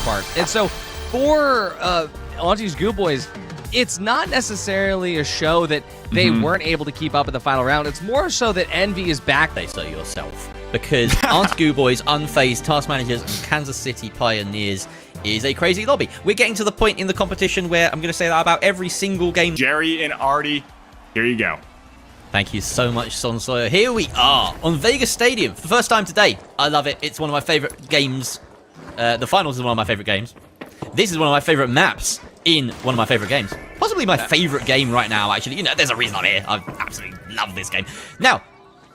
part. And so for Auntie's Goo Boys, it's not necessarily a show that they weren't able to keep up in the final round. It's more so that Envy is back. Say so yourself. Because Auntie Goo Boys, Unfazed, Task Managers, and Kansas City Pioneers is a crazy lobby. We're getting to the point in the competition where I'm going to say that about every single game. Jerry and Artie, here you go. Thank you so much, Son Sawyer. Here we are on Vegas Stadium for the first time today. I love it. It's one of my favorite games. The finals is one of my favorite games. This is one of my favorite maps in one of my favorite games. Possibly my favorite game right now, actually. You know, there's a reason I'm here. I absolutely love this game. Now,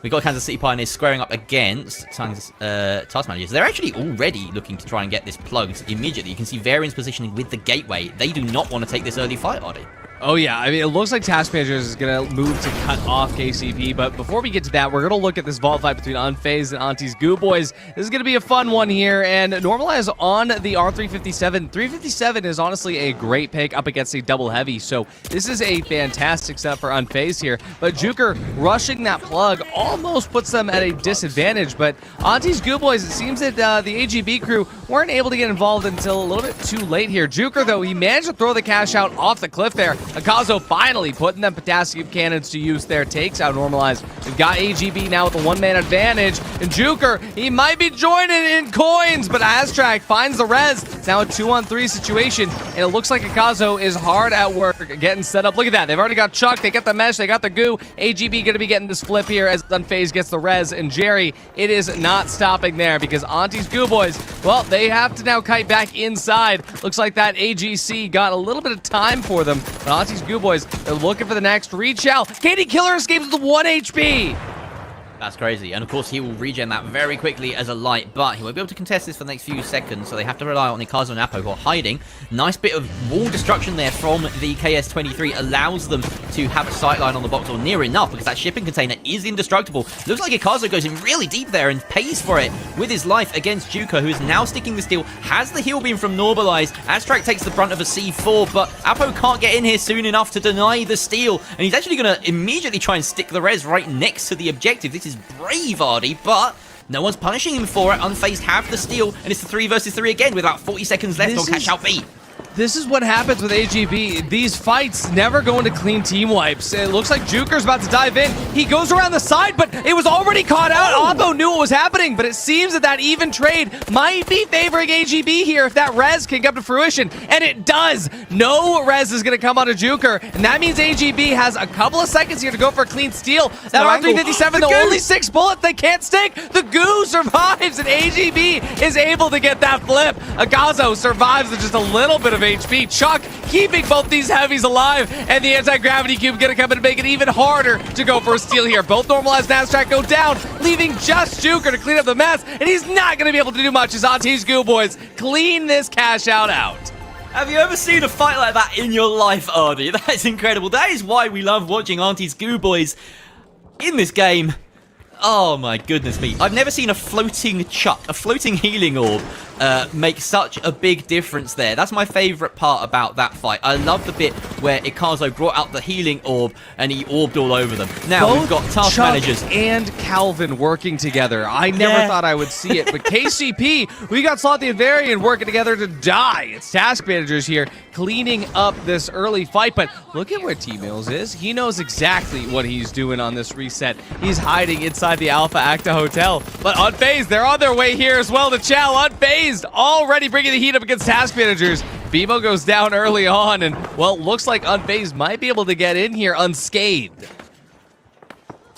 we've got Kansas City Pioneers squaring up against Task Managers. They're actually already looking to try and get this plugged immediately. You can see Varian's positioning with the gateway. They do not want to take this early fight, Artie. Oh, yeah. I mean, it looks like Task Managers is going to move to cut off KCP, but before we get to that, we're going to look at this vault fight between Unfazed and Auntie's Goo Boys. This is going to be a fun one here, and Normalize on the R357. 357 is honestly a great pick up against a double heavy, so this is a fantastic setup for Unfazed here, but Juker rushing that plug almost puts them at a disadvantage, but Auntie's Goo Boys, it seems that the AGB crew weren't able to get involved until a little bit too late here. Juker, though, he managed to throw the cash out off the cliff there. Akazo finally putting them potassium cannons to use there. Takes out Normalized. We've got AGB now with a one-man advantage. And Juker, he might be joining in coins, but Aztrack finds the res. It's now a 2-on-3 situation, and it looks like Akazo is hard at work getting set up. Look at that. They've already got Chuck. They got the mesh. They got the goo. AGB going to be getting this flip here as Unfazed gets the res. And Jerry, it is not stopping there because Auntie's Goo Boys, well, they have to now kite back inside. Looks like that AGC got a little bit of time for them. But Auntie's Goo Boys, they're looking for the next reach out. Katie Killer escapes with 1 HP. That's crazy. And of course, he will regen that very quickly as a light, but he won't be able to contest this for the next few seconds, so they have to rely on Ikazu and Apo, who are hiding. Nice bit of wall destruction there from the KS-23 allows them to have a sightline on the box, or near enough, because that shipping container is indestructible. Looks like Ikazu goes in really deep there and pays for it with his life against Juka, who is now sticking the steal, has the heal beam from Normalize. Aztrack takes the brunt of a C4, but Apo can't get in here soon enough to deny the steal, and he's actually going to immediately try and stick the res right next to the objective. This is brave, Artie, but no one's punishing him for it. Unfazed have the steal, and it's the 3 versus 3 again with about 40 seconds left on Catch Out B. This is what happens with AGB. These fights never go into clean team wipes. It looks like Juker's about to dive in. He goes around the side, but it was already caught out. Abo knew what was happening, but it seems that that even trade might be favoring AGB here if that res can come to fruition, and it does. No res is going to come out of Juker, and that means AGB has a couple of seconds here to go for a clean steal. That R357, the only 6 bullets, they can't stick. The goo survives, and AGB is able to get that flip. Agazo survives with just a little bit of HP. Chuck keeping both these heavies alive, and the anti-gravity cube gonna come in and make it even harder to go for a steal here. Both Normalized and Aztrack go down, leaving just Juker to clean up the mess, and he's not gonna be able to do much as Auntie's Goo Boys clean this cash out. Have you ever seen a fight like that in your life, Artie? That is incredible. That is why we love watching Auntie's Goo Boys in this game. Oh my goodness me. I've never seen a floating chuck, a floating healing orb, make such a big difference there. That's my favorite part about that fight. I love the bit where Ikazo brought out the healing orb and he orbed all over them. Now Both we've got Task Chuck Managers and Calvin working together. I never thought I would see it, but KCP, we got Slothy and Varian working together to die. It's Task Managers here cleaning up this early fight, but look at where T-Mills is. He knows exactly what he's doing on this reset. He's hiding inside the Alpha Acta Hotel, but Unfazed, they're on their way here as well to chow. Unfazed already bringing the heat up against Task Managers. Bimo goes down early on, and, well, looks like Unfazed might be able to get in here unscathed.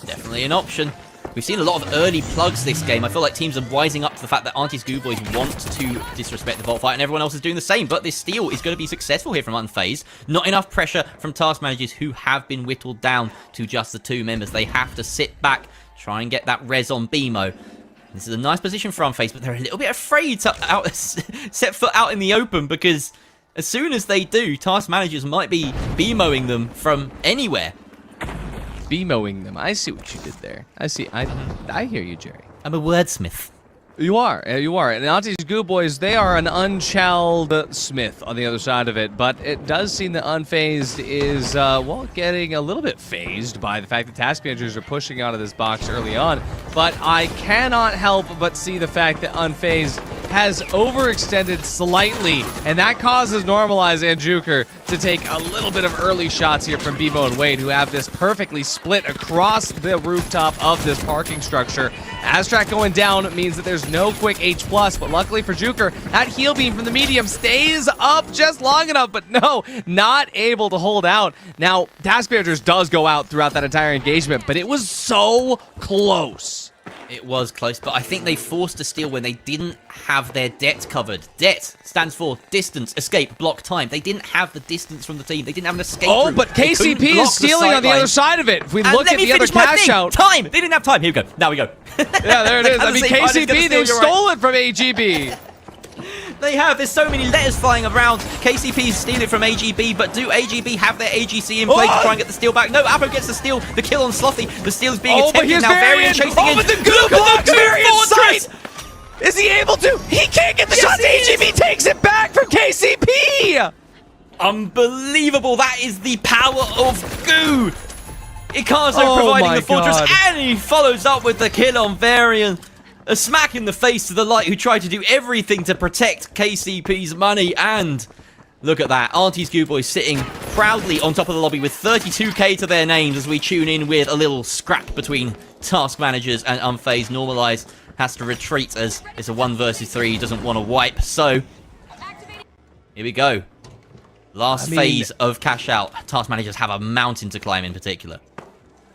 Definitely an option. We've seen a lot of early plugs this game. I feel like teams are wising up to the fact that Auntie's Goo Boys want to disrespect the vault fight, and everyone else is doing the same. But this steal is going to be successful here from Unfazed. Not enough pressure from Task Managers, who have been whittled down to just the 2 members. They have to sit back, try and get that res on Bimo. This is a nice position for Unfazed, but they're a little bit afraid to set foot out in the open, because as soon as they do, Task Managers might be Bimoing them from anywhere. Bimoing them. I see what you did there. I hear you, Jerry. I'm a wordsmith. You are. And Auntie's Goo Boys, they are an unchallenged smith on the other side of it, but it does seem that Unfazed is, well, getting a little bit phased by the fact that Task Managers are pushing out of this box early on, but I cannot help but see the fact that Unfazed has overextended slightly, and that causes Normalize and Juker to take a little bit of early shots here from Bimo and Wade, who have this perfectly split across the rooftop of this parking structure. Aztrack going down means that there's no quick H+, but luckily for Juker, that heal beam from the medium stays up just long enough, but no, not able to hold out. Now, Task Managers does go out throughout that entire engagement, but it was so close. It was close, but I think they forced a steal when they didn't have their det covered. Det stands for distance, escape, block time. They didn't have the distance from the team. They didn't have an escape route. But KCP is stealing on the other side of it. If we look at the other cash out. Time! They didn't have time. Here we go. Now we go. Yeah, there it is. I mean, KCP, they stole it from AGB. They have. There's so many letters flying around. KCP steal it from AGB, but do AGB have their AGC in play to try and get the steal back? No, Apo gets the steal. The kill on Slothy. The steal is being attempted now. Varian chasing in. But the goo blocks Varian sight! Is he able to? He can't get the shot. AGB takes it back from KCP! Unbelievable. That is the power of goo. Ikazo providing the fortress, and he follows up with the kill on Varian. A smack in the face to the Light, who tried to do everything to protect KCP's money. And look at that. Auntie's Goo Boys sitting proudly on top of the lobby with 32k to their names as we tune in with a little scrap between Task Managers and Unfazed. Normalize has to retreat as it's a 1 versus 3. He doesn't want to wipe. So here we go. Last phase of cash out. Task Managers have a mountain to climb in particular.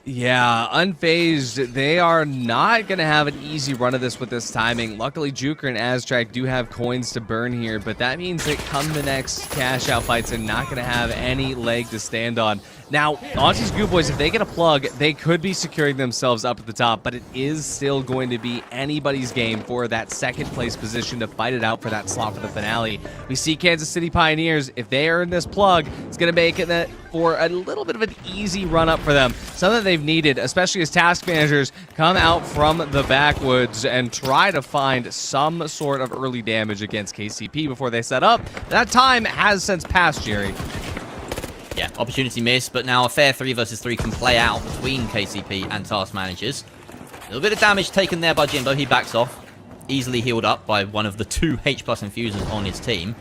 Yeah, Unfazed, they are not going to have an easy run of this with this timing. Luckily, Juker and Aztrack do have coins to burn here, but that means that come the next cash out fights, they're not going to have any leg to stand on. Now, Auntie's Goo Boys, if they get a plug, they could be securing themselves up at the top, but it is still going to be anybody's game for that second place position to fight it out for that slot for the finale. We see Kansas City Pioneers, if they earn this plug, it's going to make it for a little bit of an easy run up for them. Something that they've needed, especially as Task Managers come out from the backwoods and try to find some sort of early damage against KCP before they set up. That time has since passed, Jerry. Yeah, opportunity missed, but now a fair 3 versus 3 can play out between KCP and Task Managers. A little bit of damage taken there by Jimbo. He backs off. Easily healed up by one of the 2 H+ infusers on his team.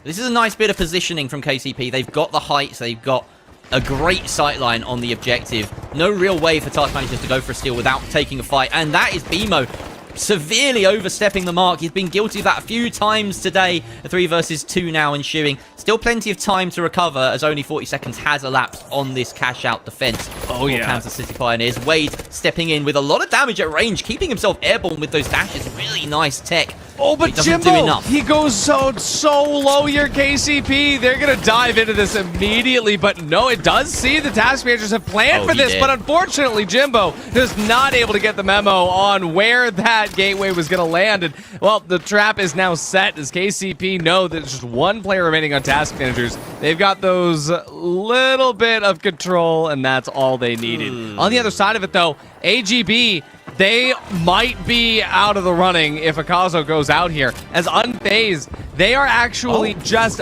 This is a nice bit of positioning from KCP. They've got the heights. They've got a great sightline on the objective. No real way for Task Managers to go for a steal without taking a fight. And that is Bimo severely overstepping the mark. He's been guilty of that a few times today. A 3 versus 2 now ensuing. Still plenty of time to recover as only 40 seconds has elapsed on this cash out defense. Oh yeah, Kansas City Pioneers. Wade stepping in with a lot of damage at range, keeping himself airborne with those dashes. Really nice tech. Oh, but Jimbo, he goes so low here, KCP. They're going to dive into this immediately, but no, it does seem the Task Managers have planned for this, but unfortunately, Jimbo is not able to get the memo on where that gateway was going to land. And, well, the trap is now set as KCP know that there's just one player remaining on Task Managers. They've got those little bit of control, and that's all they needed. On the other side of it, though, AGB, they might be out of the running if Akazo goes out here. As Unfazed, they are actually just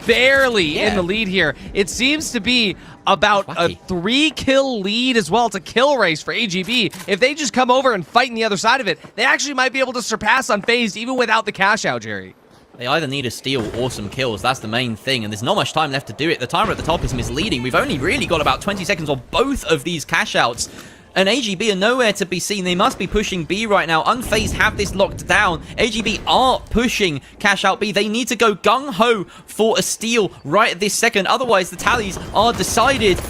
barely in the lead here. It seems to be about a 3-kill lead as well. It's a kill race for AGB. If they just come over and fight on the other side of it, they actually might be able to surpass Unfazed even without the cash out, Jerry. They either need a steal or some kills. That's the main thing, and there's not much time left to do it. The timer at the top is misleading. We've only really got about 20 seconds on both of these cash outs. And AGB are nowhere to be seen. They must be pushing B right now. Unfazed have this locked down. AGB are pushing cash out B. They need to go gung-ho for a steal right at this second. Otherwise, the tallies are decided.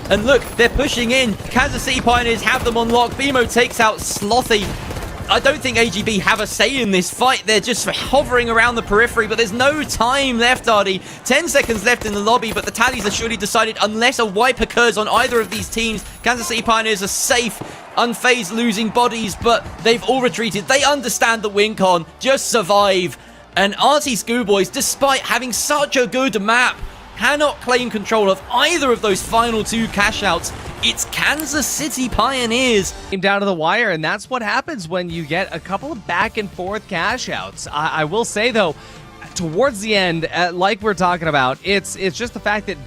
And look, they're pushing in. Kansas City Pioneers have them on lock. Bimo takes out Slothy. I don't think AGB have a say in this fight. They're just hovering around the periphery, but there's no time left, Artie. 10 seconds left in the lobby, but the tallies are surely decided unless a wipe occurs on either of these teams. Kansas City Pioneers are safe. Unfazed losing bodies, but they've all retreated. They understand the win con. Just survive. And Artie's Goo Boys, despite having such a good map, cannot claim control of either of those final 2 cash outs. It's Kansas City Pioneers. Came down to the wire, and that's what happens when you get a couple of back and forth cash outs. I will say, though, towards the end, like we're talking about, it's just the fact that